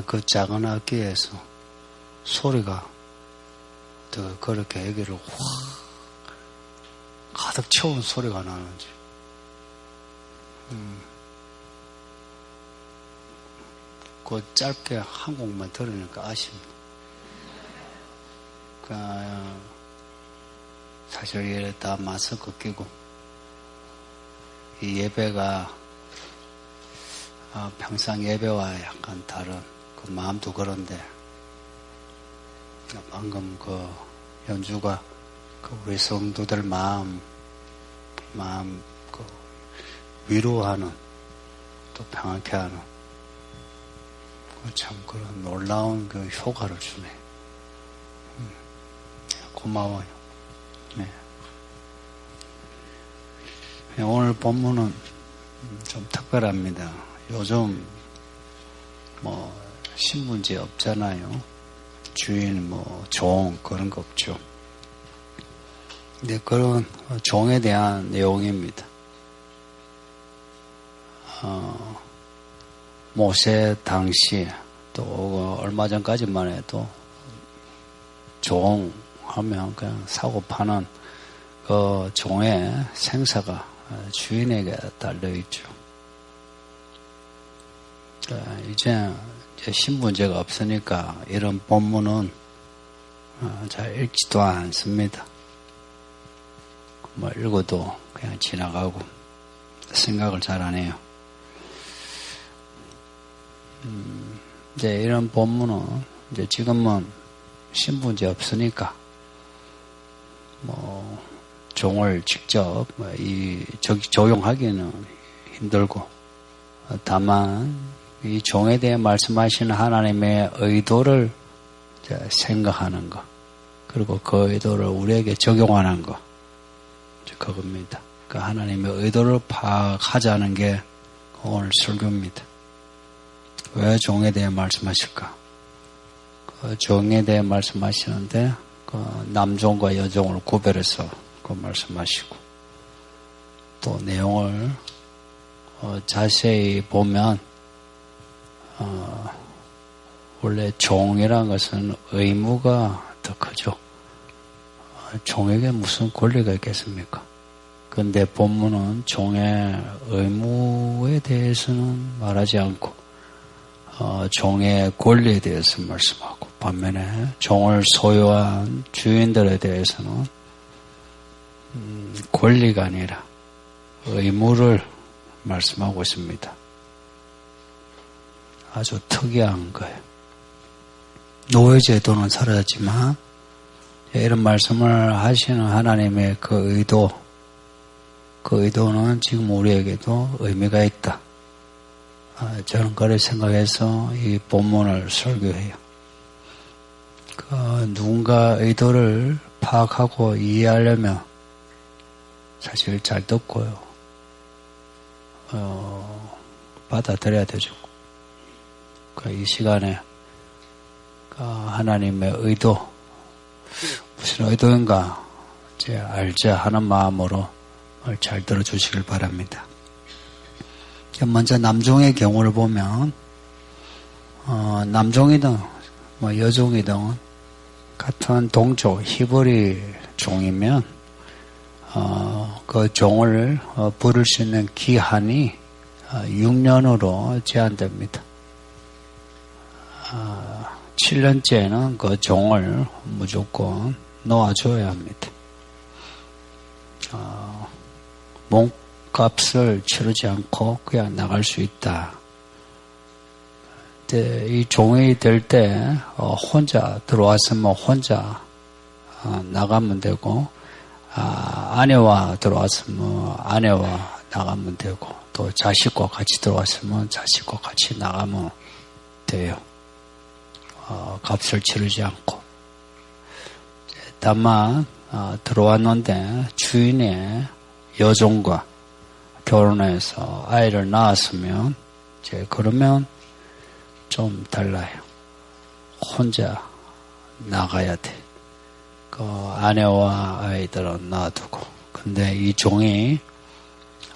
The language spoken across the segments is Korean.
그 작은 악기에서 소리가 더 그렇게 애기를 확 가득 채운 소리가 나는지. 그 짧게 한 곡만 들으니까 아쉽네. 사실 이래 다 마스크 끼고 이 예배가 평상 예배와 약간 다른 그 마음도 그런데 방금 그 연주가 그 우리 성도들 마음 그 위로하는 또 평안케 하는 참 그런 놀라운 그 효과를 주네. 고마워요. 네. 오늘 본문은 좀 특별합니다. 요즘 신문지 없잖아요. 주인 종 그런 거 없죠. 근데 그런 종에 대한 내용입니다. 모세 당시 또 얼마 전까지만 해도 종 하면 그냥 사고 파는 그 종의 생사가 주인에게 달려있죠. 이제 신분제가 없으니까 이런 본문은 잘 읽지도 않습니다. 읽어도 그냥 지나가고 생각을 잘 안 해요. 이제 이런 본문은 이제 지금은 신분제 없으니까 종을 직접 적용하기는 힘들고 다만 이 종에 대해 말씀하시는 하나님의 의도를 생각하는 것 그리고 그 의도를 우리에게 적용하는 것 그겁니다. 그 하나님의 의도를 파악하자는 게 오늘 설교입니다. 왜 종에 대해 말씀하실까? 그 종에 대해 말씀하시는데 그 남종과 여종을 구별해서 그 말씀하시고 또 내용을 자세히 보면 원래 종이라는 것은 의무가 더 크죠. 종에게 무슨 권리가 있겠습니까? 그런데 본문은 종의 의무에 대해서는 말하지 않고 종의 권리에 대해서 말씀하고 반면에 종을 소유한 주인들에 대해서는 권리가 아니라 의무를 말씀하고 있습니다. 아주 특이한 거예요. 노예제도는 사라졌지만 이런 말씀을 하시는 하나님의 그 의도는 지금 우리에게도 의미가 있다. 저는 그렇게 생각해서 이 본문을 설교해요. 누군가 의도를 파악하고 이해하려면 사실 잘 듣고요. 받아들여야 되죠. 이 시간에 하나님의 의도, 무슨 의도인가 알자 하는 마음으로 잘 들어주시길 바랍니다. 먼저 남종의 경우를 보면 남종이든 여종이든 같은 동족 히브리 종이면 그 종을 부를 수 있는 기한이 6년으로 제한됩니다. 7년째는 그 종을 무조건 놓아줘야 합니다. 몸값을 치르지 않고 그냥 나갈 수 있다. 근데 이 종이 될 때 혼자 들어왔으면 혼자 나가면 되고 아내와 들어왔으면 아내와 나가면 되고 또 자식과 같이 들어왔으면 자식과 같이 나가면 돼요. 값을 치르지 않고. 다만 들어왔는데 주인의 여종과 결혼해서 아이를 낳았으면 이제 그러면 좀 달라요. 혼자 나가야 돼. 그 아내와 아이들은 놔두고. 근데 이 종이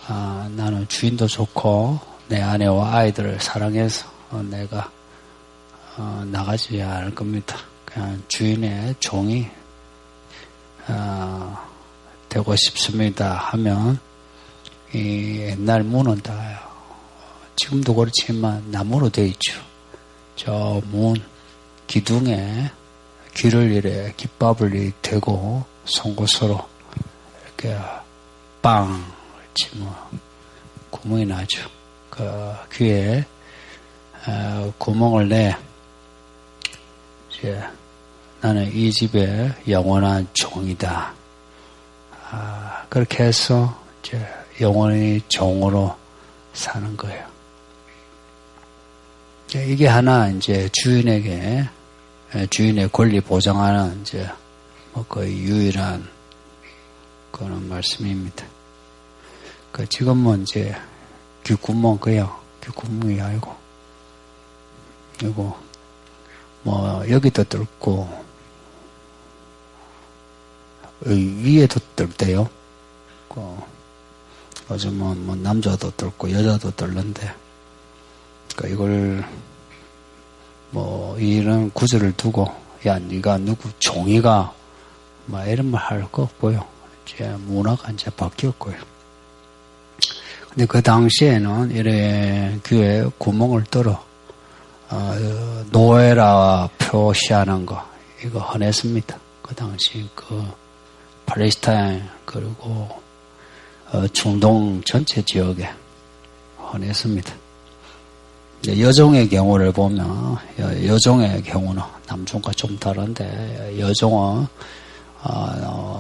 나는 주인도 좋고 내 아내와 아이들을 사랑해서 내가 나가지 않을 겁니다. 그냥 주인의 종이 되고 싶습니다 하면 이 옛날 문은 다 지금도 그렇지만 나무로 되어 있죠. 저 문 기둥에 귀를 이래 깃밥을 대고 송곳으로 이렇게 빵 치면 구멍이 나죠. 그 귀에 구멍을 내 이제 나는 이 집의 영원한 종이다. 그렇게 해서 이제 영원히 종으로 사는 거예요. 이게 하나 이제 주인의 권리 보장하는 이제 뭐 거의 유일한 그런 말씀입니다. 지금은 이제 귓구멍 그냥 귓구멍이 아니고 그리고 뭐 여기도 뚫고 위에도 뚫대요. 요즘은 뭐 남자도 뚫고 여자도 뚫는데 이걸 뭐 이런 구절을 두고 야 네가 누구 종이가 뭐 이런 말 할 거 없고요. 이제 문화가 이제 바뀌었고요. 근데 그 당시에는 이래 귀에 구멍을 뚫어 노예라 표시하는 거 이거 흔했습니다. 그 당시 그 팔레스타인 그리고 중동 전체 지역에 흔했습니다. 여종의 경우를 보면 여종의 경우는 남종과 좀 다른데 여종은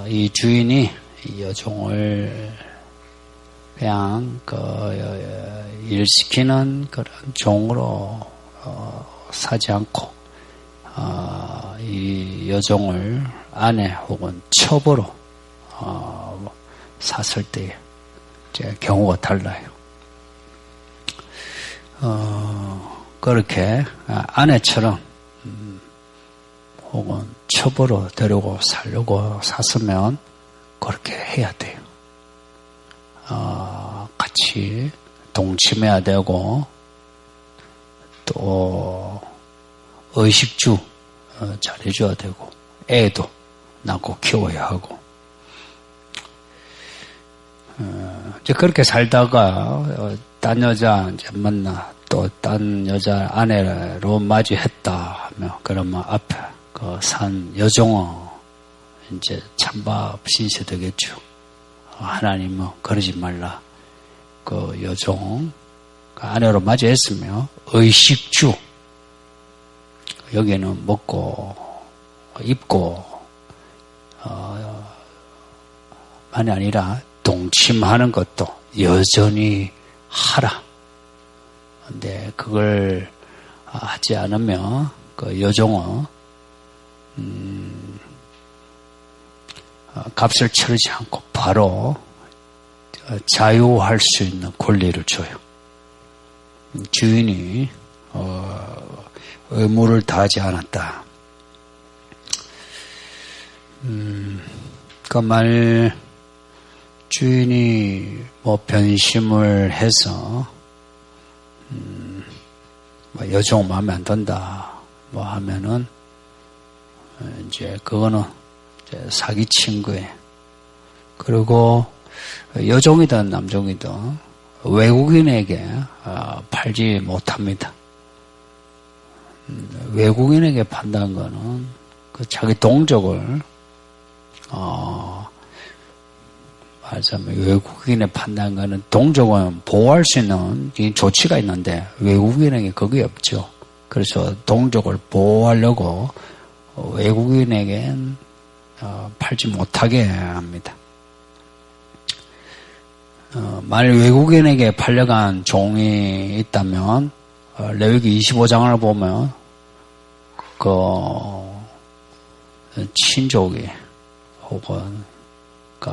이 주인이 여종을 그냥 일시키는 그런 종으로 사지 않고 이 여종을 아내 혹은 첩으로 샀을 때 이제 경우가 달라요. 그렇게 아내처럼 혹은 첩으로 데리고 살려고 샀으면 그렇게 해야 돼요. 같이 동침해야 되고 또 의식주 잘해줘야 되고 애도 낳고 키워야 하고 이제 그렇게 살다가 딴 여자 이제 만나 또 딴 여자 아내로 맞이했다 하면 그러면 앞에 그 산 여종은 이제 찬밥 신세되겠죠. 하나님은 그러지 말라. 그 여종 그 아내로 맞이했으며 의식주 여기는 먹고 입고 만이 아니라 동침하는 것도 여전히 하라. 근데 그걸 하지 않으면 그 여종은 값을 치르지 않고 바로 자유할 수 있는 권리를 줘요. 주인이 의무를 다하지 않았다. 말 주인이 뭐 변심을 해서 뭐 여종 마음에 안 든다 뭐 하면은 이제 그거는 이제 사기친 거예요. 그리고 여종이든 남종이든 외국인에게 팔지 못합니다. 외국인에게 판다는 거는 그 자기 동족을 말하자면 외국인에 판다는 거는 동족은 보호할 수 있는 조치가 있는데 외국인에게 그게 없죠. 그래서 동족을 보호하려고 외국인에겐 팔지 못하게 합니다. 만일 외국인에게 팔려간 종이 있다면 레위기 25장을 보면 그 친족이 혹은 그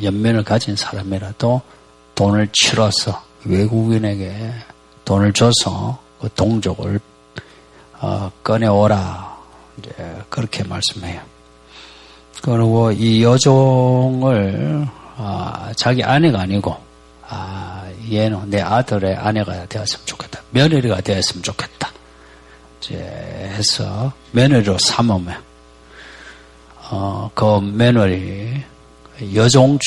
연면을 가진 사람이라도 돈을 치러서 외국인에게 돈을 줘서 그 동족을 꺼내오라 이제 그렇게 말씀해요. 그리고 이 여종을 자기 아내가 아니고 얘는 내 아들의 아내가 되었으면 좋겠다. 며느리가 되었으면 좋겠다. 이제 해서 며느리로 삼으면, 그 며느리, 여종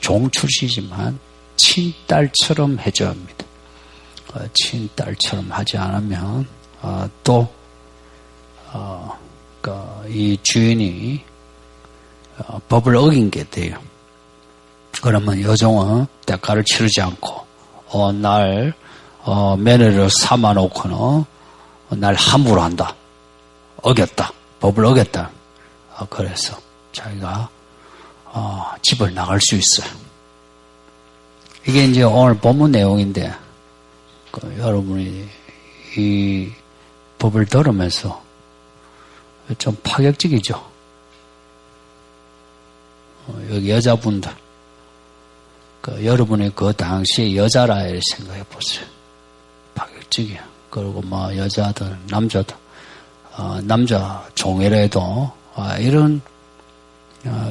종 출시지만 친딸처럼 해줘야 합니다. 친딸처럼 하지 않으면, 이 주인이, 법을 어긴 게 돼요. 그러면 여종은 대가를 치르지 않고, 며느리로 삼아놓고는, 날 함부로 한다. 어겼다. 법을 어겼다. 그래서 자기가, 집을 나갈 수 있어요. 이게 이제 오늘 본문 내용인데, 여러분이 이 법을 들으면서 좀 파격적이죠. 여기 여자분들, 여러분이 그 당시에 여자라 생각해 보세요. 파격적이야. 그리고 여자들, 남자들, 남자 종이라도 이런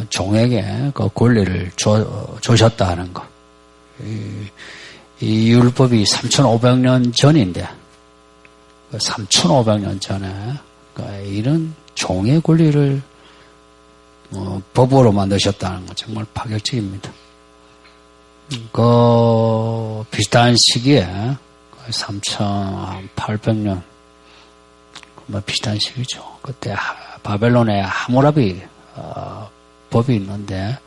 종에게 그 권리를 주셨다 하는 거. 이 율법이 3,500년 전인데, 3,500년 전에 이런 종의 권리를 법으로 만드셨다는 건 정말 파격적입니다. 그 비슷한 시기에 3,800년 비슷한 시기죠. 그때 바벨론에 하무라비 법이 있는데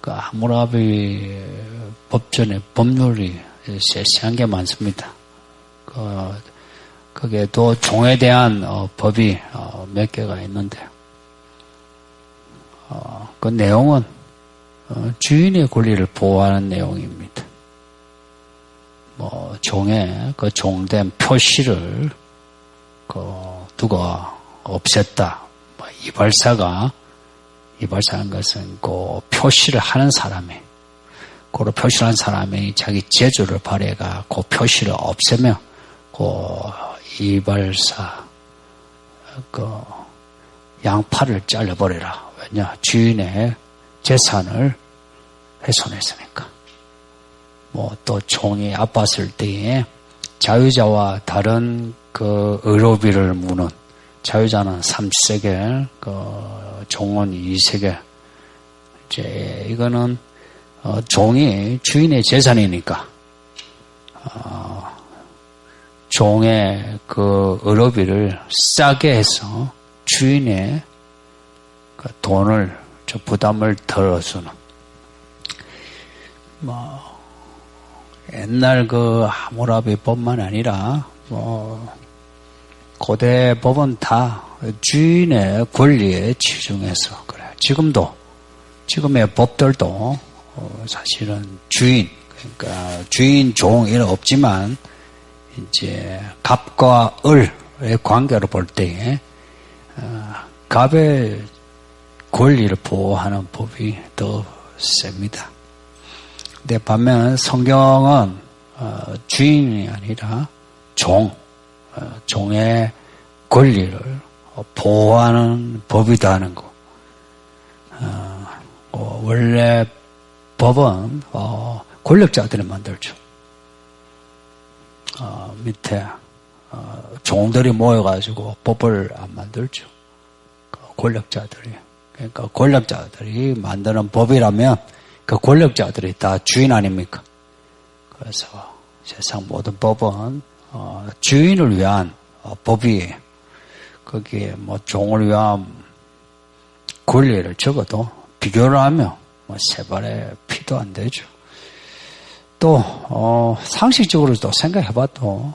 그 하무라비 법전에 법률이 세세한 게 많습니다. 그게 또 종에 대한 법이 몇 개가 있는데 그 내용은 주인의 권리를 보호하는 내용입니다. 종에 그 종된 표시를 두고 없앴다. 이발사한 것은 그 표시를 하는 사람이, 그 표시를 한 사람이 자기 재주를 발휘해가 그 표시를 없애면 그 이발사 양팔을 잘라버리라. 왜냐? 주인의 재산을 훼손했으니까. 또 종이 아팠을 때에 자유자와 다른 그 의료비를 무는, 자유자는 3세겔, 종은 2세겔. 이제 이거는 종이 주인의 재산이니까 종의 그 의료비를 싸게 해서 주인의 그 돈을 부담을 덜어주는. 옛날 그 하무라비 법만 아니라 고대 법은 다 주인의 권리에 치중해서 그래. 지금의 법들도 사실은 주인, 그러니까 주인 종 이런 없지만 이제 갑과 을의 관계로 볼 때에 갑의 권리를 보호하는 법이 더 셉니다. 근데 반면 성경은 주인이 아니라 종의 권리를 보호하는 법이다 하는 거. 원래 법은 권력자들이 만들죠. 밑에 종들이 모여가지고 법을 안 만들죠. 권력자들이. 그러니까 권력자들이 만드는 법이라면 그 권력자들이 다 주인 아닙니까? 그래서 세상 모든 법은 주인을 위한 법이에요. 거기에 종을 위한 권리를 적어도 비교를 하면 세 발의 피도 안 되죠. 또 상식적으로도 생각해봐도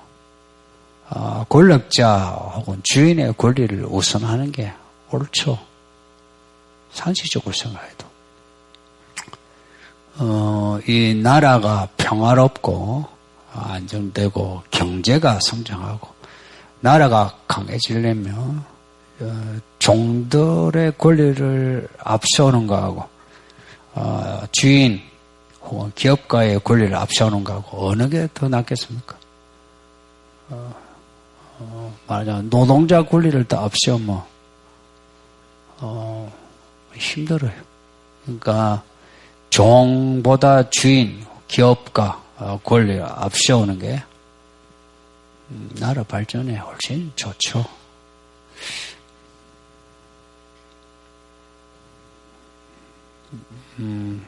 권력자 혹은 주인의 권리를 우선하는 게 옳죠. 상식적으로 생각해도. 이 나라가 평화롭고 안정되고 경제가 성장하고 나라가 강해지려면 종들의 권리를 앞세우는 거하고 주인 혹은 기업가의 권리를 앞세우는 거하고 어느 게 더 낫겠습니까? 말하자면 노동자 권리를 더 앞세우면 힘들어요. 그러니까 종보다 주인, 기업가 권리를 앞세우는 게 나라 발전에 훨씬 좋죠.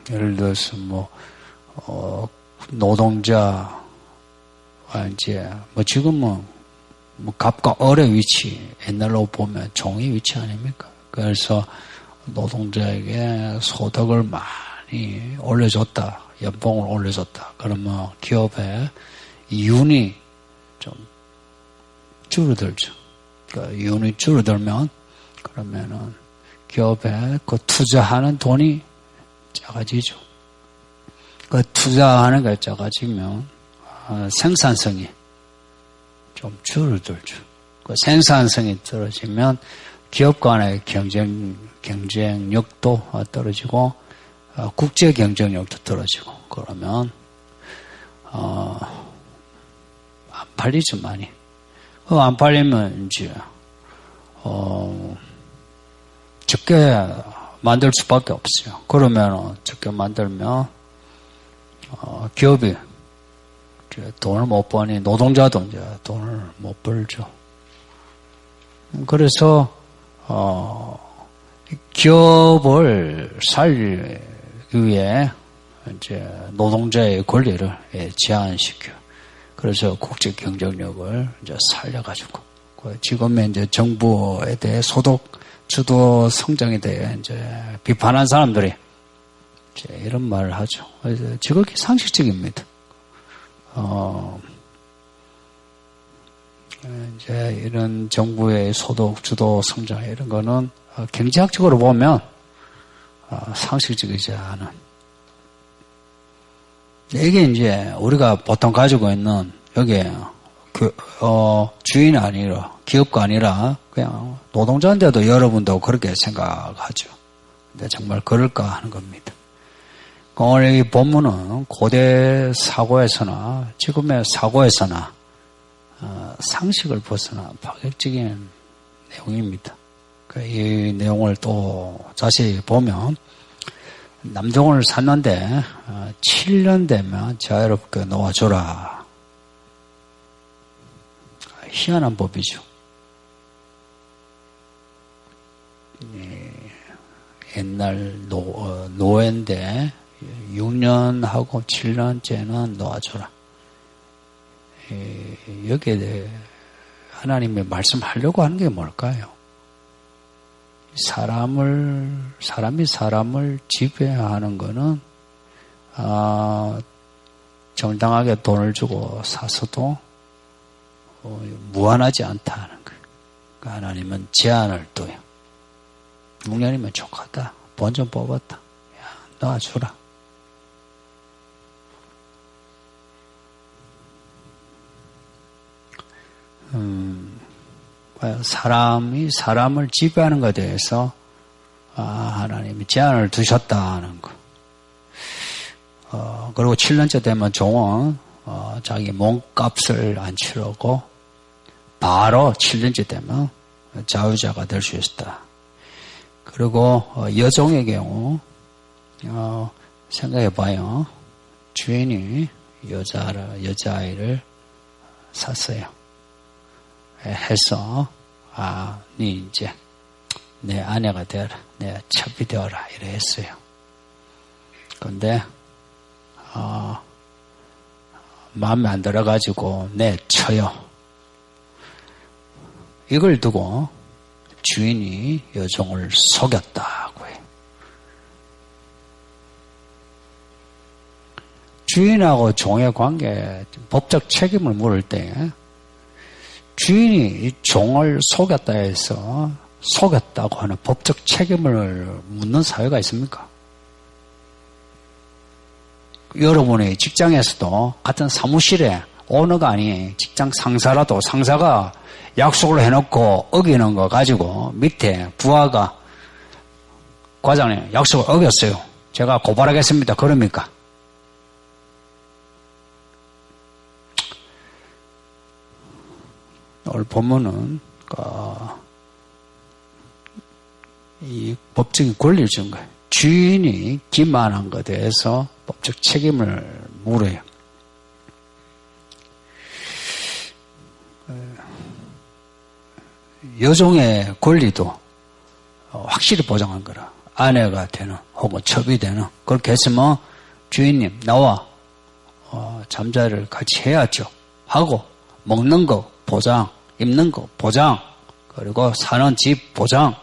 예를 들어서 노동자와 이제 지금은 갑과 을의 위치, 옛날로 보면 종의 위치 아닙니까? 그래서 노동자에게 소득을 많이 올려줬다, 연봉을 올려줬다. 그러면 기업의 이윤이 좀 줄어들죠. 그 이윤이 줄어들면 그러면은 기업에 그 투자하는 돈이 작아지죠. 그 투자하는 게 작아지면 생산성이 좀 줄어들죠. 그 생산성이 떨어지면 기업 간의 경쟁력도 떨어지고 국제 경쟁력도 떨어지고 그러면 안 팔리죠 많이. 안 팔리면 이제 적게 만들 수밖에 없어요. 그러면 적게 만들면 기업이 돈을 못 버니 노동자도 이제 돈을 못 벌죠. 그래서 기업을 살리기 위해 이제 노동자의 권리를 제한시켜. 그래서 국제 경쟁력을 이제 살려가지고 지금의 이제 정부에 대해 소득 주도 성장에 대해 이제 비판한 사람들이 이제 이런 말을 하죠. 그래서 지극히 상식적입니다. 이제 이런 정부의 소득 주도 성장 이런 거는 경제학적으로 보면 상식적이지 않은. 이게 이제 우리가 보통 가지고 있는 여기에 주인이 아니라 기업가 아니라 그냥 노동자인데도 여러분도 그렇게 생각하죠. 근데 정말 그럴까 하는 겁니다. 오늘 이 본문은 고대 사고에서나 지금의 사고에서나 상식을 벗어나 파격적인 내용입니다. 이 내용을 또 자세히 보면 남종을 샀는데 7년 되면 자유롭게 놓아줘라. 희한한 법이죠. 옛날 노예인데 6년하고 7년째는 놓아줘라. 여기에 대해 하나님의 말씀하려고 하는 게 뭘까요? 사람이 사람을 지배하는 거는 정당하게 돈을 주고 사서도 무한하지 않다는 거예요. 그러니까 하나님은 제한을 둬요. 6년이면 족하다. 본전 뽑았다. 야, 놔주라. 사람이 사람을 지배하는 것에 대해서 하나님이 제한을 두셨다는 거. 그리고 7년째 되면 종은 자기 몸값을 안 치르고 바로 7년째 되면 자유자가 될 수 있다. 그리고 여종의 경우 생각해봐요. 주인이 여자아이를 샀어요. 해서 네 이제 내 아내가 되어라, 내 첩이 되어라 이래 했어요. 그런데 마음에 안 들어가지고 내쳐요. 이걸 두고 주인이 여종을 속였다고 해요. 주인하고 종의 관계, 법적 책임을 물을 때 주인이 종을 속였다 해서 속였다고 하는 법적 책임을 묻는 사회가 있습니까? 여러분의 직장에서도 같은 사무실에 오너가 아닌 직장 상사라도 상사가 약속을 해놓고 어기는 거 가지고 밑에 부하가 과장님 약속을 어겼어요. 제가 고발하겠습니다. 그럽니까? 오늘 본문은 이 법적인 권리를 준 거예요. 주인이 기만한 것에 대해서 법적 책임을 물어요. 여종의 권리도 확실히 보장한 거라. 아내가 되는 혹은 첩이 되는 그렇게 했으면 주인님 나와 잠자리를 같이 해야죠 하고 먹는 거 보장, 입는 거 보장, 그리고 사는 집 보장,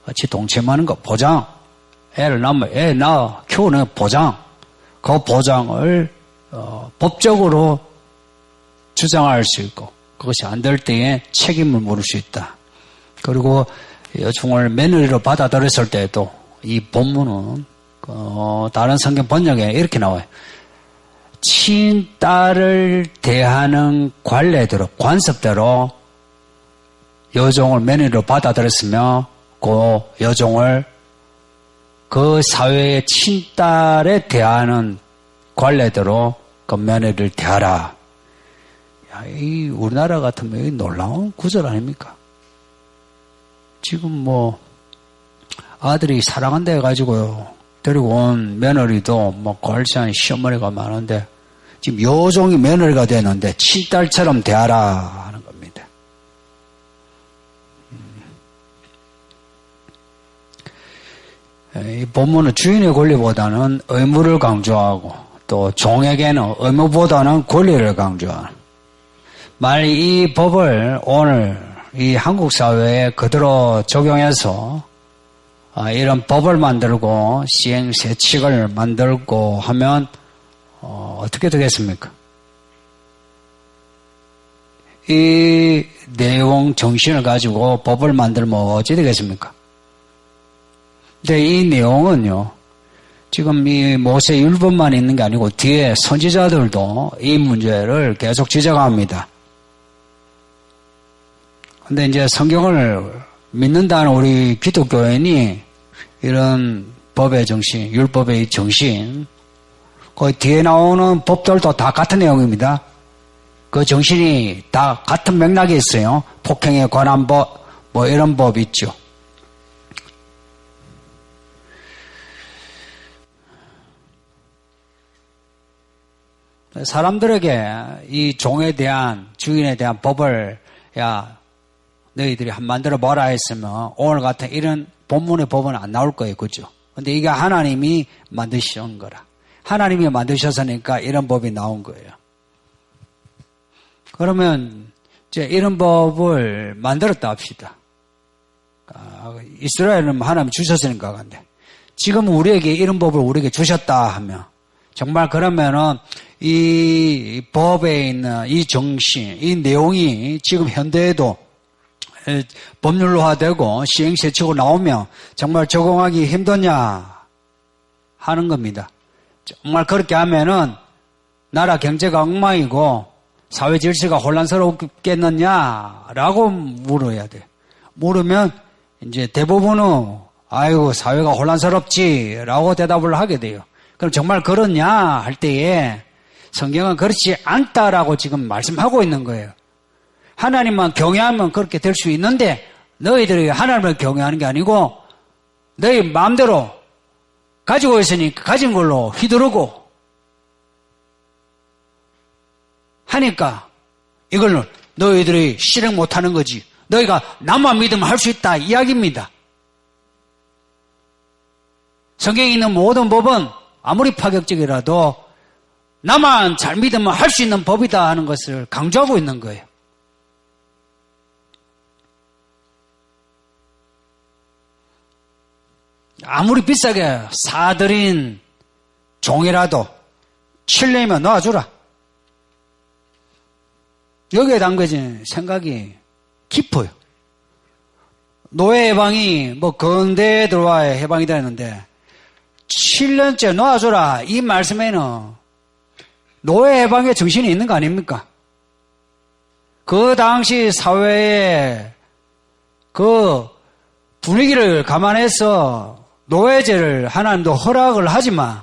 같이 동침하는 거 보장, 애를 낳으면 애 낳아 키우는 보장, 그 보장을 법적으로 주장할 수 있고 그것이 안 될 때에 책임을 물을 수 있다. 그리고 여종을 며느리로 받아들였을 때에도 이 본문은 다른 성경 번역에 이렇게 나와요. 친딸을 대하는 관례대로 관습대로 여종을 며느리로 받아들였으며 그 여종을 그 사회의 친딸에 대하는 관례대로 그 며느리를 대하라. 야, 이 우리나라 같으면 놀라운 구절 아닙니까? 지금 뭐 아들이 사랑한다 해가지고요 데리고 온 며느리도 뭐 괄시한 시어머니가 많은데 지금 여종이 며느리가 되는데 친딸처럼 대하라 하는 겁니다. 이 본문은 주인의 권리보다는 의무를 강조하고 또 종에게는 의무보다는 권리를 강조하는 만약 이 법을 오늘 이 한국 사회에 그대로 적용해서 이런 법을 만들고 시행세칙을 만들고 하면 어떻게 되겠습니까? 이 내용 정신을 가지고 법을 만들면 어찌 되겠습니까? 근데 이 내용은요, 지금 이 모세 율법만 있는 게 아니고 뒤에 선지자들도 이 문제를 계속 지적합니다. 근데 이제 성경을 믿는다는 우리 기독교인이 이런 법의 정신, 율법의 정신, 그 뒤에 나오는 법들도 다 같은 내용입니다. 그 정신이 다 같은 맥락이 있어요. 폭행에 관한 법, 뭐 이런 법 있죠. 사람들에게 이 종에 대한, 주인에 대한 법을, 야, 너희들이 한 만들어 봐라 했으면 오늘 같은 이런 본문의 법은 안 나올 거예요. 그죠? 근데 이게 하나님이 만드신 거라. 하나님이 만드셨으니까 이런 법이 나온 거예요. 그러면 이제 이런 법을 만들었다 합시다. 이스라엘은 하나님 주셨으니까 근데 지금 우리에게 이런 법을 우리에게 주셨다 하면 정말 그러면은 이 법에 있는 이 정신, 이 내용이 지금 현대에도 법률화되고 시행세칙으로 나오면 정말 적용하기 힘드냐 하는 겁니다. 정말 그렇게 하면은 나라 경제가 엉망이고 사회 질서가 혼란스럽겠느냐라고 물어야 돼. 물으면 이제 대부분은 아이고 사회가 혼란스럽지라고 대답을 하게 돼요. 그럼 정말 그렇냐 할 때에 성경은 그렇지 않다라고 지금 말씀하고 있는 거예요. 하나님만 경외하면 그렇게 될 수 있는데 너희들이 하나님을 경외하는 게 아니고 너희 마음대로 가지고 있으니까 가진 걸로 휘두르고 하니까 이걸 너희들이 실행 못하는 거지. 너희가 나만 믿으면 할 수 있다 이야기입니다. 성경에 있는 모든 법은 아무리 파격적이라도 나만 잘 믿으면 할 수 있는 법이다 하는 것을 강조하고 있는 거예요. 아무리 비싸게 사들인 종이라도 7년이면 놔주라. 여기에 담겨진 생각이 깊어요. 노예 해방이 뭐 근대에 들어와야 해방이 되는데 7년째 놔주라 이 말씀에는 노예 해방의 정신이 있는 거 아닙니까? 그 당시 사회의 그 분위기를 감안해서 노예제를 하나님도 허락을 하지만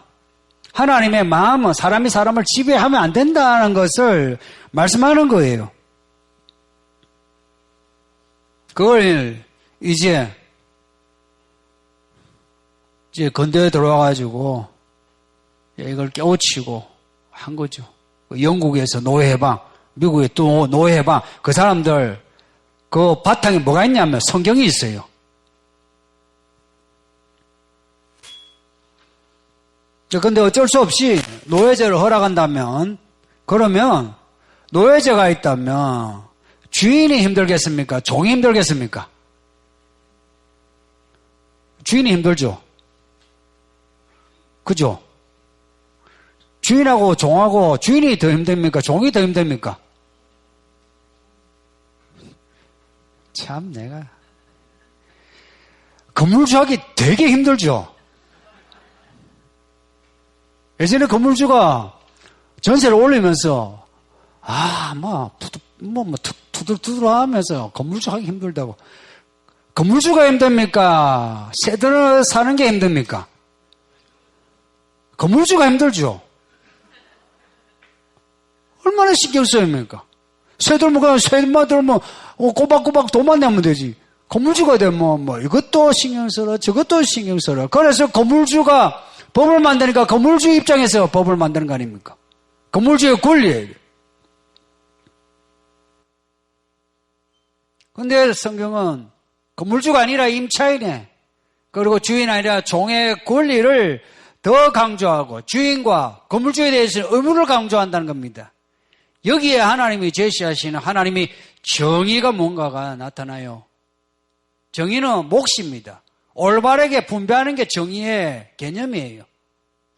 하나님의 마음은 사람이 사람을 지배하면 안 된다는 것을 말씀하는 거예요. 그걸 이제 근대에 들어와가지고 이걸 깨우치고 한 거죠. 영국에서 노예 해방, 미국에 또 노예해방, 그 사람들, 그 바탕에 뭐가 있냐면 성경이 있어요. 근데 어쩔 수 없이 노예제를 허락한다면, 그러면 노예제가 있다면 주인이 힘들겠습니까? 종이 힘들겠습니까? 주인이 힘들죠. 그죠? 주인하고 종하고 주인이 더 힘듭니까? 종이 더 힘듭니까? 참 내가 건물주하기 되게 힘들죠. 예전에 건물주가 전세를 올리면서 투덜투덜 하면서 건물주 하기 힘들다고. 건물주가 힘듭니까? 새들 사는 게 힘듭니까? 건물주가 힘들죠. 얼마나 신경 써입니까? 새들마들 꼬박꼬박 돈만 내면 되지. 건물주가 되면 이것도 신경 써라, 저것도 신경 써라. 그래서 건물주가 법을 만드니까 건물주 입장에서 법을 만드는 거 아닙니까? 건물주의 권리예요. 근데 성경은 건물주가 아니라 임차인의, 그리고 주인 아니라 종의 권리를 더 강조하고 주인과 건물주에 대해서 의무를 강조한다는 겁니다. 여기에 하나님이 제시하시는 하나님이 정의가 뭔가가 나타나요. 정의는 몫입니다. 올바르게 분배하는 게 정의의 개념이에요.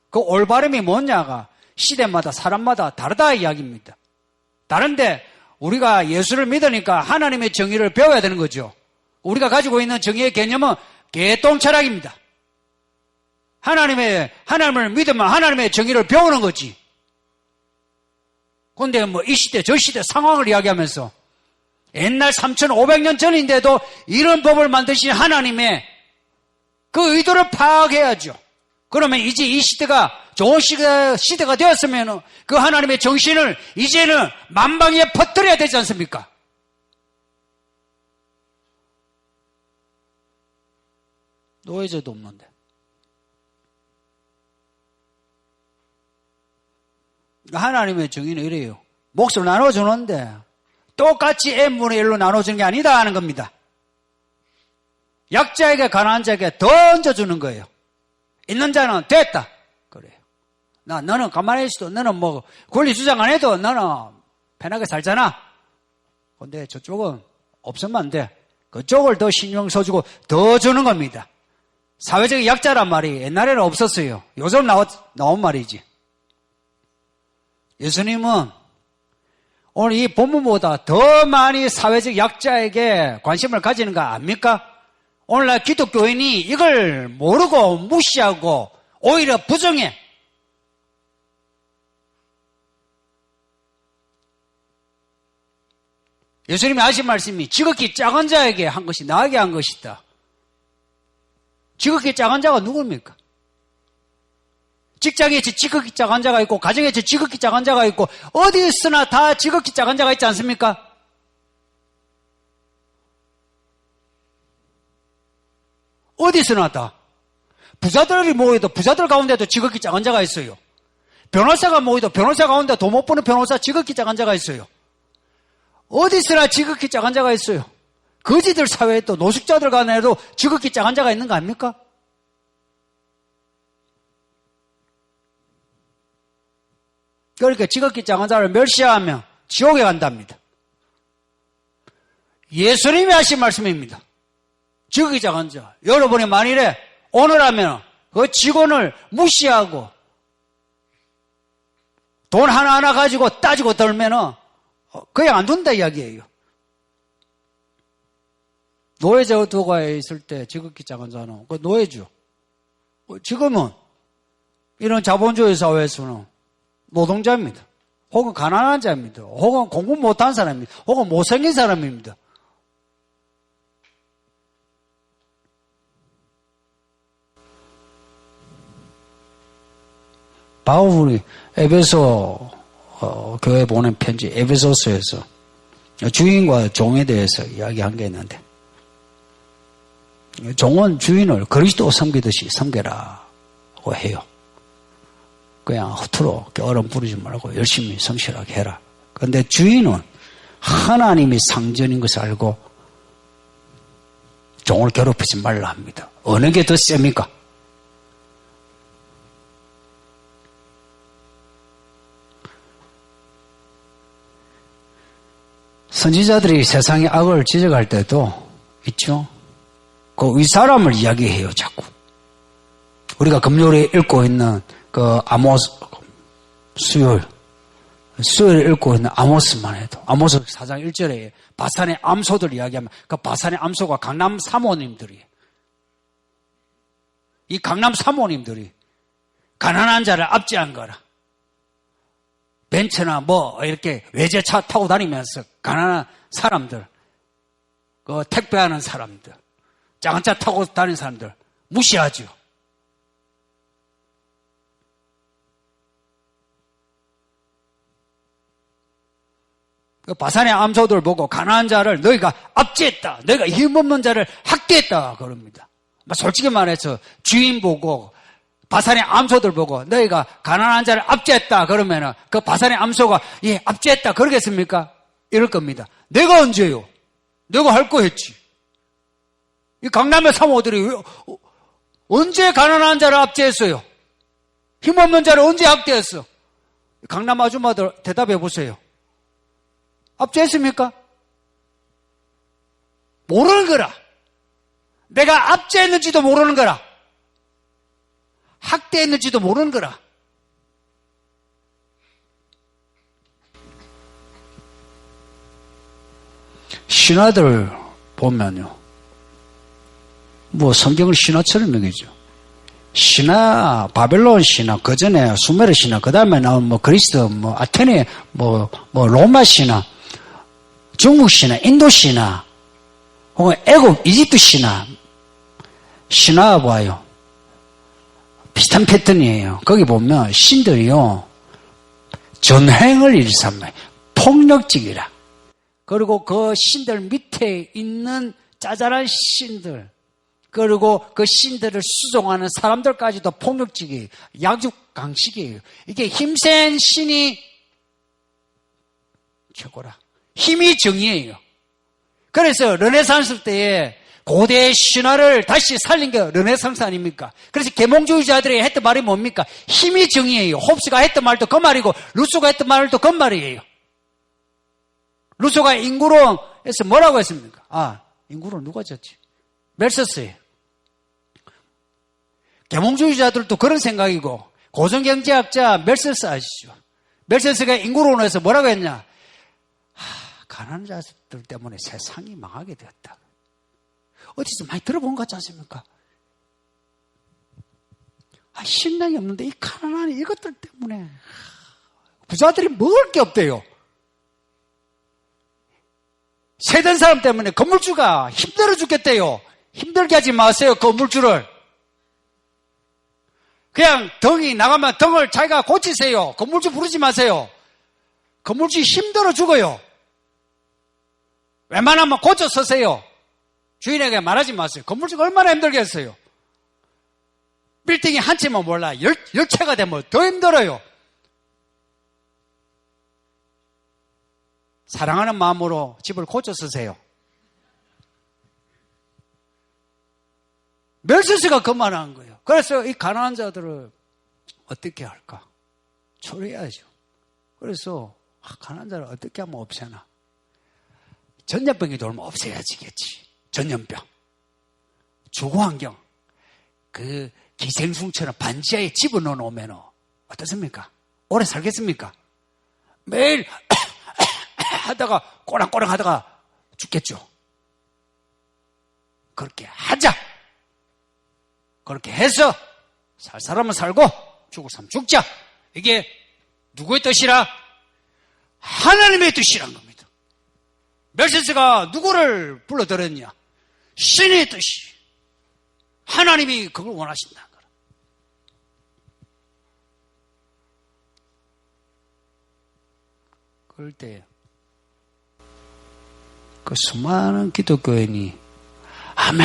그 올바름이 뭐냐가 시대마다 사람마다 다르다 이야기입니다. 다른데 우리가 예수를 믿으니까 하나님의 정의를 배워야 되는 거죠. 우리가 가지고 있는 정의의 개념은 개똥철학입니다. 하나님을 믿으면 하나님의 정의를 배우는 거지. 그런데 이 시대 저 시대 상황을 이야기하면서 옛날 3,500년 전인데도 이런 법을 만드신 하나님의 그 의도를 파악해야죠. 그러면 이제 이 시대가 좋은 시대가 되었으면 그 하나님의 정신을 이제는 만방에 퍼뜨려야 되지 않습니까? 노예제도 없는데. 하나님의 정의는 이래요. 몫을 나눠주는데 똑같이 n분의 1로 나눠주는 게 아니다 하는 겁니다. 약자에게 가난한 자에게 더 얹어주는 거예요. 있는 자는 됐다. 그래요. 너는 가만히 있어도 너는 권리 주장 안 해도 너는 편하게 살잖아. 근데 저쪽은 없으면 안 돼. 그쪽을 더 신경 써주고 더 주는 겁니다. 사회적 약자란 말이 옛날에는 없었어요. 요즘 나온 말이지. 예수님은 오늘 이 본문보다 더 많이 사회적 약자에게 관심을 가지는 거 압니까? 오늘날 기독교인이 이걸 모르고 무시하고 오히려 부정해. 예수님이 하신 말씀이 지극히 작은 자에게 한 것이 나에게 한 것이다. 지극히 작은 자가 누굽니까? 직장에 지극히 작은 자가 있고 가정에 지극히 작은 자가 있고 어디 있으나 다 지극히 작은 자가 있지 않습니까? 어디 있으나 다. 부자들이 모여도 부자들 가운데도 지극히 작은 자가 있어요. 변호사가 모여도 변호사 가운데 돈 못 버는 변호사 지극히 작은 자가 있어요. 어디 있으나 지극히 작은 자가 있어요. 거지들 사회에 또 노숙자들 간에도 지극히 작은 자가 있는 거 아닙니까? 그러니까 지극히 작은 자를 멸시하면 지옥에 간답니다. 예수님이 하신 말씀입니다. 지극히 작은 자. 여러분이 만일에 오늘 하면 그 직원을 무시하고 돈 하나하나 가지고 따지고 떨면은 그냥 안 둔다 이야기예요. 노예제도가 있을 때 지극히 작은 자는 그 노예죠. 지금은 이런 자본주의 사회에서는 노동자입니다. 혹은 가난한 자입니다. 혹은 공부 못한 사람입니다. 혹은 못생긴 사람입니다. 바울이 에베소 교회 보낸 편지 에베소서에서 주인과 종에 대해서 이야기한 게 있는데 종은 주인을 그리스도 섬기듯이 섬겨라고 해요. 그냥 허투루 얼음 부리지 말고 열심히 성실하게 해라. 그런데 주인은 하나님이 상전인 것을 알고 종을 괴롭히지 말라 합니다. 어느 게 더 셉니까? 선지자들이 세상의 악을 지적할 때도 있죠. 그 윗사람을 이야기해요, 자꾸. 우리가 금요일에 읽고 있는 그 아모스, 수요일 읽고 있는 아모스만 해도, 아모스 4장 1절에 바산의 암소들 이야기하면 그 바산의 암소가 강남 사모님들이에요. 이 강남 사모님들이 가난한 자를 압제한 거라. 벤츠나 뭐 이렇게 외제차 타고 다니면서 가난한 사람들, 그 택배하는 사람들, 작은 차 타고 다니는 사람들 무시하죠. 그 바산의 암소들 보고 가난한 자를 너희가 압제했다, 너희가 힘없는 자를 학대했다 그럽니다. 솔직히 말해서 주인 보고 바산의 암소들 보고 너희가 가난한 자를 압제했다 그러면은 그 바산의 암소가 예 압제했다 그러겠습니까? 이럴 겁니다. 내가 언제요? 내가 할 거 했지. 이 강남의 사모들이 언제 가난한 자를 압제했어요? 힘없는 자를 언제 압제했어? 강남 아줌마들 대답해 보세요. 압제했습니까? 모르는 거라. 내가 압제했는지도 모르는 거라. 학대했는지도 모르는 거라. 신화들 보면요. 뭐 성경을 신화처럼 여기죠. 신화, 바벨론 신화, 그 전에 수메르 신화, 그 다음에 나온 뭐 그리스, 뭐 아테네, 뭐 로마 신화, 중국 신화, 인도 신화, 혹은 애굽, 이집트 신화, 신화 봐요. 비슷한 패턴이에요. 거기 보면 신들이요. 전횡을 일삼아요. 폭력적이라. 그리고 그 신들 밑에 있는 짜잘한 신들, 그리고 그 신들을 수종하는 사람들까지도 폭력적이에요. 약육강식이에요. 이게 힘센 신이 최고라. 힘이 정의예요. 그래서 르네상스 때에 고대 신화를 다시 살린 게 르네상스 아닙니까? 그래서 계몽주의자들이 했던 말이 뭡니까? 힘이 정의예요. 홉스가 했던 말도 그 말이고 루소가 했던 말도 그 말이에요. 루소가 인구론에서 뭐라고 했습니까? 아, 인구론 누가 졌지? 멜서스예요. 계몽주의자들도 그런 생각이고 고전경제학자 멜서스 아시죠? 멜서스가 인구론에서 뭐라고 했냐? 가난한 자들 때문에 세상이 망하게 되었다. 어디서 많이 들어본 것 같지 않습니까? 신랑이 없는데 이 가난한 이것들 때문에 부자들이 먹을 게 없대요. 세된 사람 때문에 건물주가 힘들어 죽겠대요. 힘들게 하지 마세요, 건물주를. 그냥 덩이 나가면 덩을 자기가 고치세요. 건물주 부르지 마세요. 건물주 힘들어 죽어요. 웬만하면 고쳐 쓰세요. 주인에게 말하지 마세요. 건물주가 얼마나 힘들겠어요. 빌딩이 한 채만 몰라 10채가 되면 더 힘들어요. 사랑하는 마음으로 집을 고쳐 쓰세요. 멜서스가 그 말한 거예요. 그래서 이 가난한 자들을 어떻게 할까? 초래해야죠. 그래서 가난한 자를 어떻게 하면 없애나? 전염병이 돌면 없애야지겠지. 전염병. 주거환경. 그 기생충처럼 반지하에 집어넣어 놓으면 어떻습니까? 오래 살겠습니까? 매일 하다가 꼬랑꼬랑 하다가 죽겠죠. 그렇게 하자. 그렇게 해서 살 사람은 살고 죽을 사람은 죽자. 이게 누구의 뜻이라? 하나님의 뜻이란 겁니다. 멜서스가 누구를 불러들였냐? 신의 뜻이. 하나님이 그걸 원하신다는 거라. 그럴 때 그 수많은 기독교인이 아멘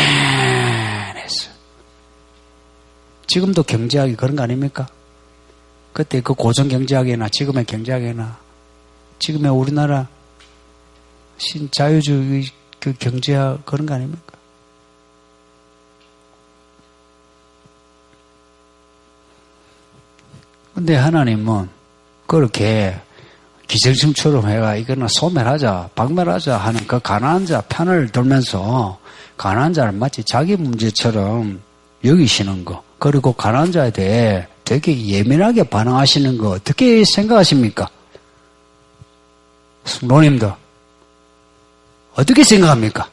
했어. 지금도 경제학이 그런 거 아닙니까? 그때 그 고전 경제학이나 지금의 경제학이나 지금의 우리나라 신자유주의 그 경제화 그런 거 아닙니까? 근데 하나님은 그렇게 기생충처럼 해가 이거는 소멸하자, 박멸하자 하는 그 가난한 자 편을 들면서 가난한 자를 마치 자기 문제처럼 여기시는 거, 그리고 가난한 자에 대해 되게 예민하게 반응하시는 거 어떻게 생각하십니까? 성도님들 어떻게 생각합니까?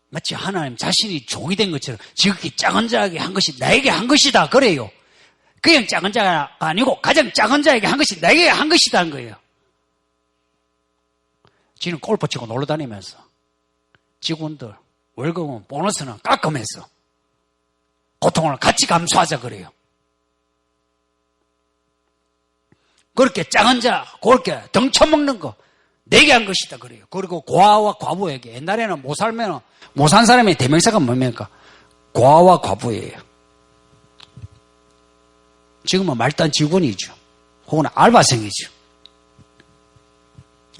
마치 하나님 자신이 종이 된 것처럼 지극히 작은 자에게 한 것이 나에게 한 것이다 그래요. 그냥 작은 자가 아니고 가장 작은 자에게 한 것이 나에게 한 것이다 한 거예요. 지는 골프 치고 놀러 다니면서 직원들 월급은 보너스는 깎으면서 고통을 같이 감수하자 그래요. 그렇게 작은 자 그렇게 덩쳐먹는 거 내게 한 것이다 그래요. 그리고 고아와 과부에게 옛날에는 못 살면 못 산 사람의 대명사가 뭡니까? 고아와 과부예요. 지금은 말단 직원이죠. 혹은 알바생이죠.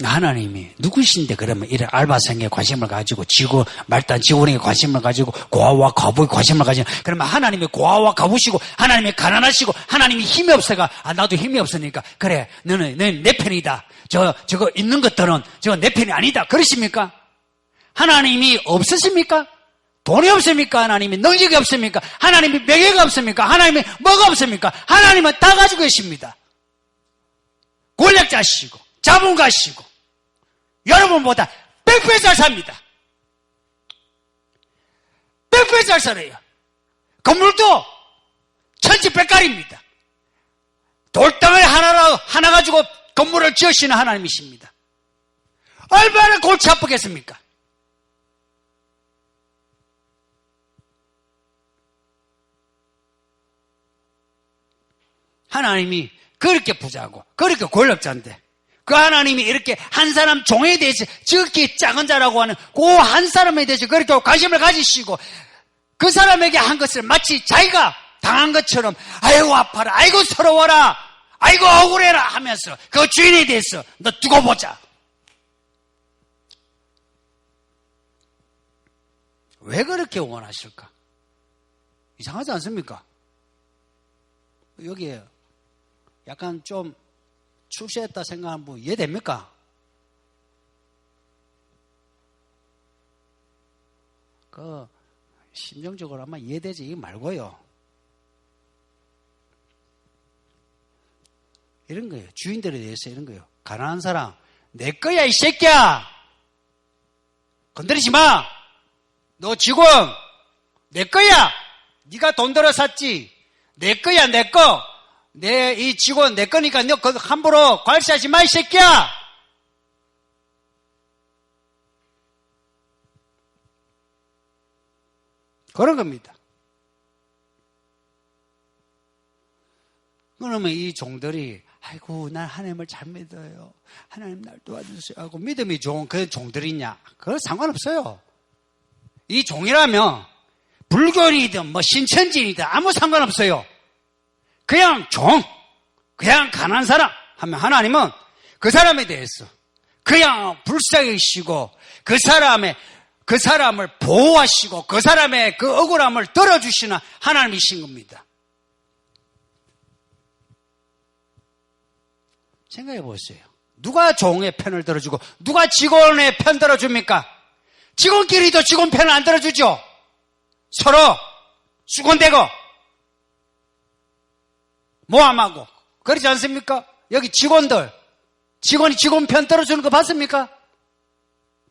하나님이 누구신데 그러면 이런 알바생에 관심을 가지고 말단 직원에게 관심을 가지고 고아와 과부에 관심을 가지고 그러면 하나님이 고아와 과부시고 하나님이 가난하시고 하나님이 힘이 없어가 나도 힘이 없으니까 그래 너는 내 편이다. 저거 있는 것들은 저거 내 편이 아니다. 그러십니까? 하나님이 없으십니까? 돈이 없습니까? 하나님이 능력이 없습니까? 하나님이 명예가 없습니까? 하나님이 뭐가 없습니까? 하나님은 다 가지고 계십니다. 권력자시고 자본가시고 여러분보다 100배 잘 삽니다. 100배 잘 살아요. 건물도 천지백갈입니다. 돌덩어리 하나 가지고 건물을 지으시는 하나님이십니다. 얼마나 골치 아프겠습니까? 하나님이 그렇게 부자고 그렇게 권력자인데 그 하나님이 이렇게 한 사람 종에 대해서 지극히 작은 자라고 하는 그 한 사람에 대해서 그렇게 관심을 가지시고 그 사람에게 한 것을 마치 자기가 당한 것처럼 아이고 아파라 아이고 서러워라 아이고 억울해라 하면서 그 주인에 대해서 너 두고 보자. 왜 그렇게 원하실까? 이상하지 않습니까? 여기에 약간 좀 출세했다 생각하는 분 이해됩니까? 심정적으로 아마 이해되지 이게 말고요. 이런 거예요. 주인들에 대해서 이런 거예요. 가난한 사람 내 거야 이 새끼야. 건드리지 마. 너 직원 내 거야. 네가 돈 들어 샀지. 내 거야 내 거. 내 이 직원 내 거니까 너 함부로 관리하지 마 이 새끼야. 그런 겁니다. 그러면 이 종들이 아이고 난 하나님을 잘 믿어요. 하나님 날 도와주세요 하고 믿음이 좋은 그 종들이냐? 그건 상관없어요. 이 종이라면 불교인이든 뭐 신천지이든 아무 상관없어요. 그냥 종, 그냥 가난한 사람 하면 하나님은 그 사람에 대해서 그냥 불쌍히시고 그 사람을 보호하시고 그 사람의 그 억울함을 들어주시는 하나님이신 겁니다. 생각해 보세요. 누가 종의 편을 들어주고 누가 직원의 편 들어줍니까? 직원끼리도 직원 편을 안 들어주죠. 서로 수군대고 모함하고 그러지 않습니까? 여기 직원이 직원 편 들어주는 거 봤습니까?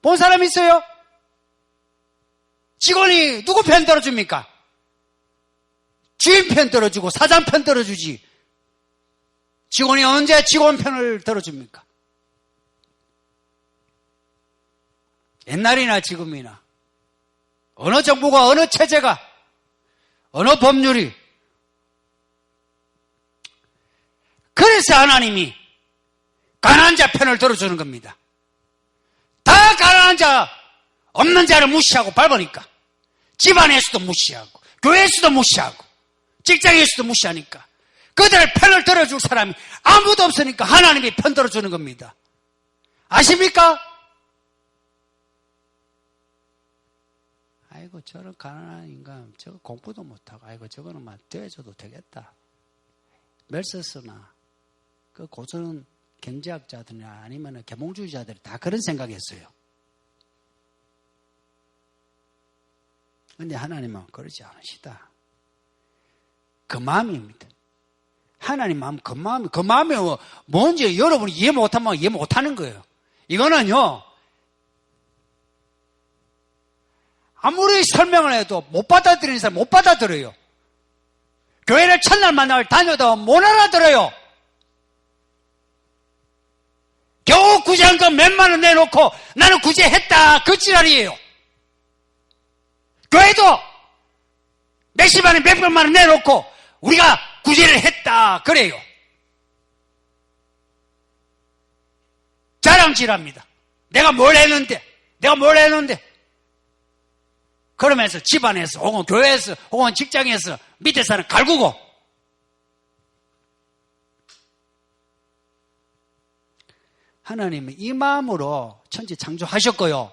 본 사람 있어요? 직원이 누구 편 들어줍니까? 주인 편 들어주고 사장 편 들어주지. 직원이 언제 직원 편을 들어줍니까? 옛날이나 지금이나 어느 정부가 어느 체제가 어느 법률이 그래서 하나님이 가난한 자 편을 들어주는 겁니다. 다 가난한 자 없는 자를 무시하고 밟으니까 집안에서도 무시하고 교회에서도 무시하고 직장에서도 무시하니까 그들의 편을 들어줄 사람이 아무도 없으니까 하나님이 편 들어주는 겁니다. 아십니까? 아이고 저런 가난한 인간 저거 공부도 못하고 아이고 저거는 막 되어줘도 되겠다. 멜서스나 그 고전 경제학자들이나 아니면 계몽주의자들이 다 그런 생각했어요. 그런데 하나님은 그러지 않으시다. 그 마음입니다. 하나님 마음, 그 마음이 뭔지 여러분이 이해 못하면 이해 못하는 거예요. 이거는요, 아무리 설명을 해도 못 받아들이는 사람 못 받아들여요. 교회를 첫날 만날 다녀도 못 알아들어요. 겨우 구제한 거 몇만 원 내놓고 나는 구제했다. 그 지랄이에요. 교회도 몇십만 원, 몇백만 원 내놓고 우리가 구제를 했다. 그래요. 자랑질합니다. 내가 뭘 했는데. 그러면서 집안에서 혹은 교회에서 혹은 직장에서 밑에 사람 갈구고 하나님은 이 마음으로 천지 창조하셨고요.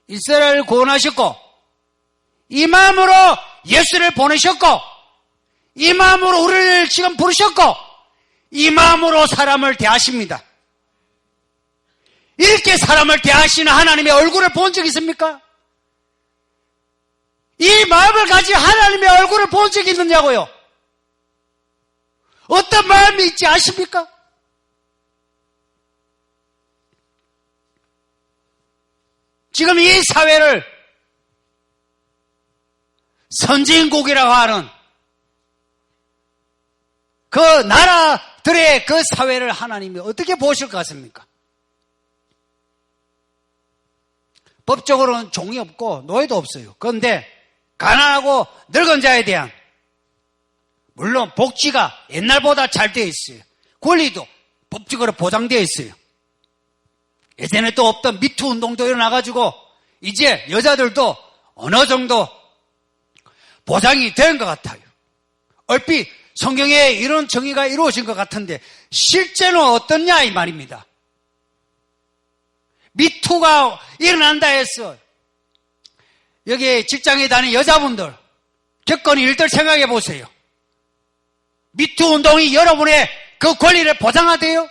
이스라엘을 구원하셨고 이 마음으로 예수를 보내셨고 이 마음으로 우리를 지금 부르셨고 이 마음으로 사람을 대하십니다. 이렇게 사람을 대하시는 하나님의 얼굴을 본 적 있습니까? 이 마음을 가지고 하나님의 얼굴을 본 적이 있느냐고요? 어떤 마음이 있지 아십니까? 지금 이 사회를 선진국이라고 하는 그 나라들의 그 사회를 하나님이 어떻게 보실 것 같습니까? 법적으로는 종이 없고 노예도 없어요. 그런데 가난하고 늙은 자에 대한 물론 복지가 옛날보다 잘 되어 있어요. 권리도 법적으로 보장되어 있어요. 예전에 또 없던 미투 운동도 일어나가지고 이제 여자들도 어느 정도 보장이 된 것 같아요. 얼핏 성경에 이런 정의가 이루어진 것 같은데 실제는 어떻냐 이 말입니다. 미투가 일어난다 해서 여기 직장에 다니는 여자분들 겪은 일들 생각해 보세요. 미투 운동이 여러분의 그 권리를 보장하대요?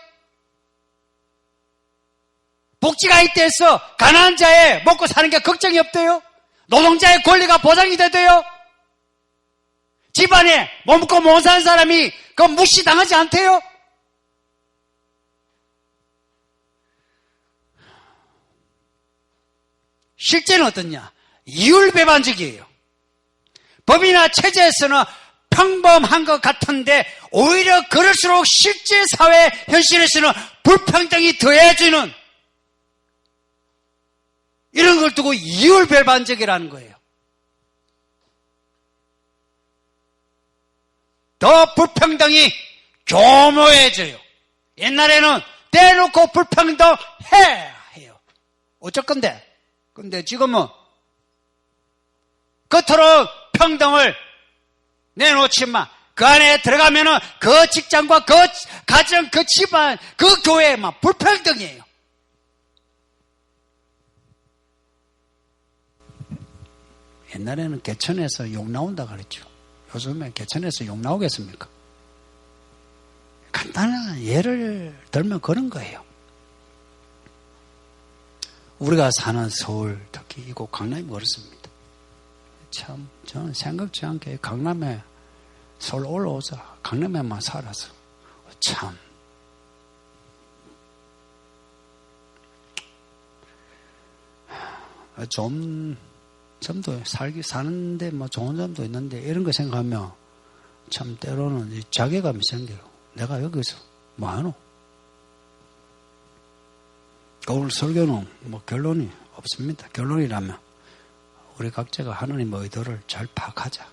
복지가 있다 해서 가난한 자의 먹고 사는 게 걱정이 없대요? 노동자의 권리가 보장이 되대요? 집안에 못 먹고 못 사는 사람이 그 무시당하지 않대요? 실제는 어떻냐? 이율배반적이에요. 법이나 체제에서는 평범한 것 같은데 오히려 그럴수록 실제 사회 현실에서는 불평등이 더해지는 이런 걸 두고 이율배반적이라는 거예요. 더 불평등이 교묘해져요. 옛날에는 대놓고 불평등 해요. 어쩔 건데? 근데 지금은 겉으로 평등을 내놓지만 그 안에 들어가면은 그 직장과 그 가정, 그 집안, 그 교회만 불평등이에요. 옛날에는 개천에서 욕 나온다 그랬죠. 요즘에 개천에서 욕 나오겠습니까? 간단한 예를 들면 그런 거예요. 우리가 사는 서울, 특히 이곳 강남이 그렇습니다. 참, 저는 생각지 않게 강남에 서울 올라오자 강남에만 살아서 참 좋은 점도 사는데 뭐 좋은 점도 있는데 이런 거 생각하면 참 때로는 자괴감이 생겨요. 내가 여기서 뭐 하노? 오늘 설교는 뭐 결론이 없습니다. 결론이라면 우리 각자가 하나님의 의도를 잘 파악하자.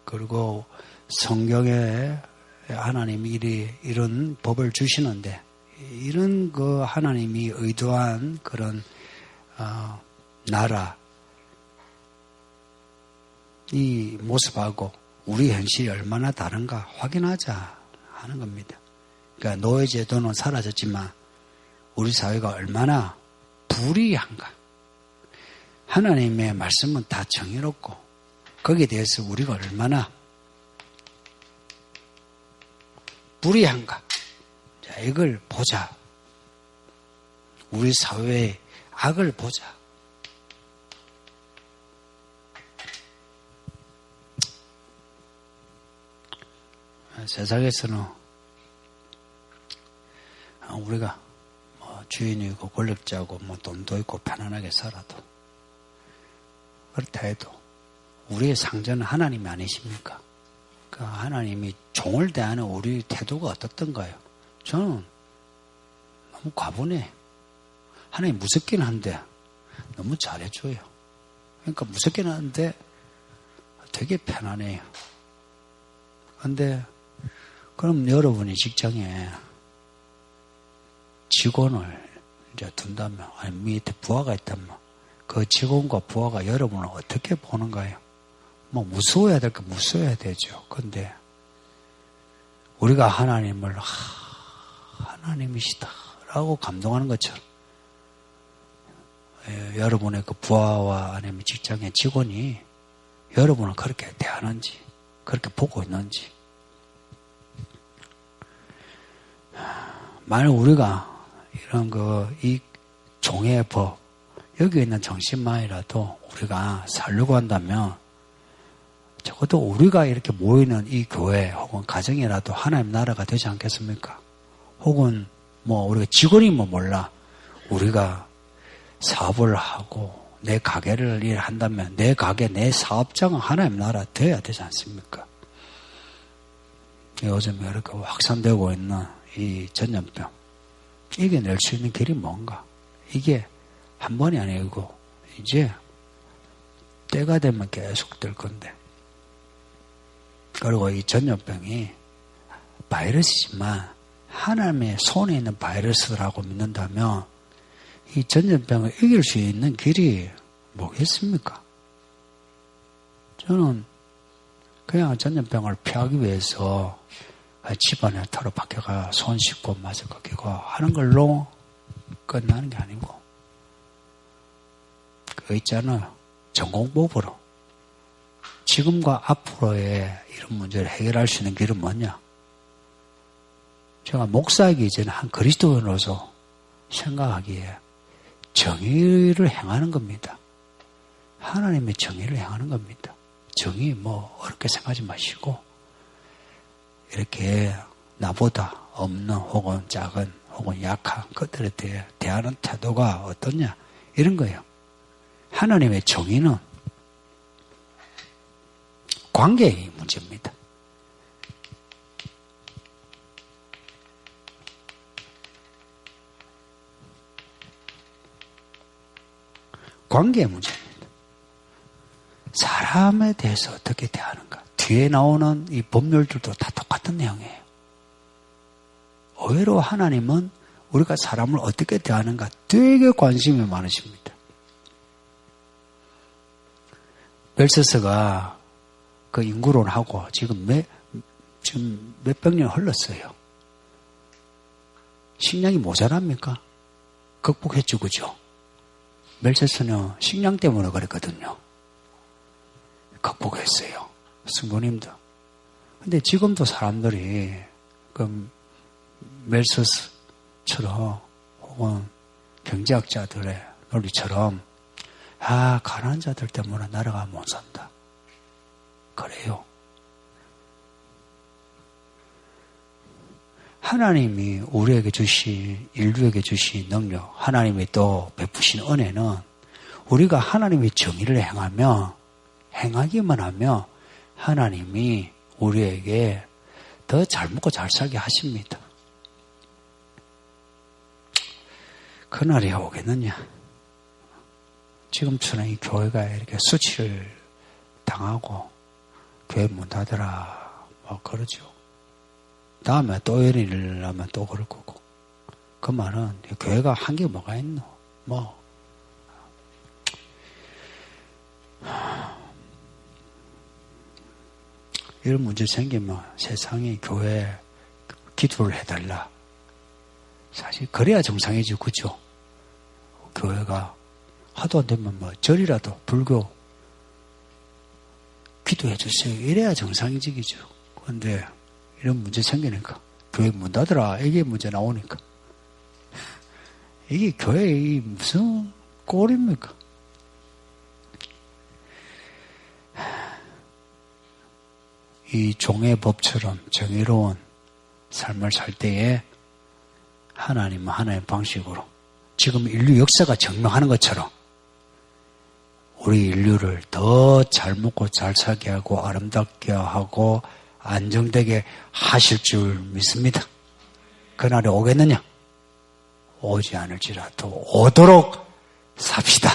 그리고 성경에 하나님이 이런 법을 주시는데 이런 그 하나님이 의도한 그런 나라 이 모습하고 우리 현실이 얼마나 다른가 확인하자 하는 겁니다. 그러니까 노예제도는 사라졌지만 우리 사회가 얼마나 불이한가. 하나님의 말씀은 다 정의롭고 거기에 대해서 우리가 얼마나 불이한가. 자, 이걸 보자. 우리 사회의 악을 보자. 세상에서는 우리가 뭐 주인이고 권력자고 뭐 돈도 있고 편안하게 살아도 그렇다 해도 우리의 상전은 하나님이 아니십니까? 그 하나님이 종을 대하는 우리 태도가 어떻던가요? 저는 너무 과분해. 하나님 무섭긴 한데 너무 잘해줘요. 그러니까 무섭긴 한데 되게 편안해요. 근데 그럼 여러분이 직장에 직원을 이제 둔다면, 아니 밑에 부하가 있다면, 그 직원과 부하가 여러분을 어떻게 보는가요? 뭐 무서워야 될 거 무서워야 되죠. 근데 우리가 하나님을 하나님이시다라고 감동하는 것처럼 여러분의 그 부하와 아니면 직장의 직원이 여러분을 그렇게 대하는지, 그렇게 보고 있는지. 만약 우리가 이런 이 종의 법, 여기 있는 정신만이라도 우리가 살려고 한다면 적어도 우리가 이렇게 모이는 이 교회 혹은 가정이라도 하나님 나라가 되지 않겠습니까? 혹은 뭐 우리가 직원이면 몰라. 우리가 사업을 하고 내 가게를 일한다면 내 가게, 내 사업장은 하나님 나라 되어야 되지 않습니까? 요즘 이렇게 확산되고 있는 이 전염병, 이겨낼 수 있는 길이 뭔가? 이게 한 번이 아니고 이제 때가 되면 계속 될 건데. 그리고 이 전염병이 바이러스지만 하나님의 손에 있는 바이러스라고 믿는다면 이 전염병을 이길 수 있는 길이 뭐겠습니까? 저는 그냥 전염병을 피하기 위해서 집안에 털어 박혀가 손 씻고 마스크 끼고 하는 걸로 끝나는 게 아니고 그거 있잖아요. 전공법으로 지금과 앞으로의 이런 문제를 해결할 수 있는 길은 뭐냐? 제가 목사이기 이전에 한 그리스도인으로서 생각하기에 정의를 행하는 겁니다. 하나님의 정의를 행하는 겁니다. 정의 뭐 어렵게 생각하지 마시고 이렇게 나보다 없는 혹은 작은 혹은 약한 것들에 대해 대하는 태도가 어떠냐 이런 거예요. 하나님의 정의는 관계의 문제입니다. 관계의 문제입니다. 사람에 대해서 어떻게 대하는가. 뒤에 나오는 이 법률들도 다 똑같은 내용이에요. 의외로 하나님은 우리가 사람을 어떻게 대하는가 되게 관심이 많으십니다. 벨세스가 그 인구론하고 지금 몇백 년 흘렀어요. 식량이 모자랍니까? 극복했죠, 그죠? 벨세스는 식량 때문에 그랬거든요. 극복했어요. 승부님도. 근데 지금도 사람들이 그 멜서스처럼 혹은 경제학자들의 논리처럼 가난한 자들 때문에 나라가 못 산다. 그래요. 하나님이 우리에게 주신, 인류에게 주신 능력, 하나님이 또 베푸신 은혜는 우리가 하나님의 정의를 행하기만 하면 하나님이 우리에게 더 잘 먹고 잘 살게 하십니다. 그날이 오겠느냐? 지금처럼 이 교회가 이렇게 수치를 당하고 교회 문 닫으라 뭐 그러죠. 다음에 또 이런 일이 일어나면 또 그럴 거고. 그 말은 교회가 한 게 뭐가 있노? 뭐 이런 문제 생기면 세상에 교회에 기도를 해달라. 사실 그래야 정상이지, 그죠? 교회가 하도 안 되면 뭐 절이라도 불교 기도해 주세요. 이래야 정상이지, 그죠? 그런데 이런 문제 생기니까 교회 문 닫으라. 이게 문제 나오니까 이게 교회의 무슨 꼴입니까? 이 종의 법처럼 정의로운 삶을 살 때에 하나님은 하나님의 방식으로 지금 인류 역사가 증명하는 것처럼 우리 인류를 더 잘 먹고 잘 살게 하고 아름답게 하고 안정되게 하실 줄 믿습니다. 그날이 오겠느냐? 오지 않을지라도 오도록 삽시다.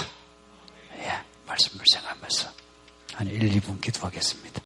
예, 말씀을 생각하면서 한 1, 2분 기도하겠습니다.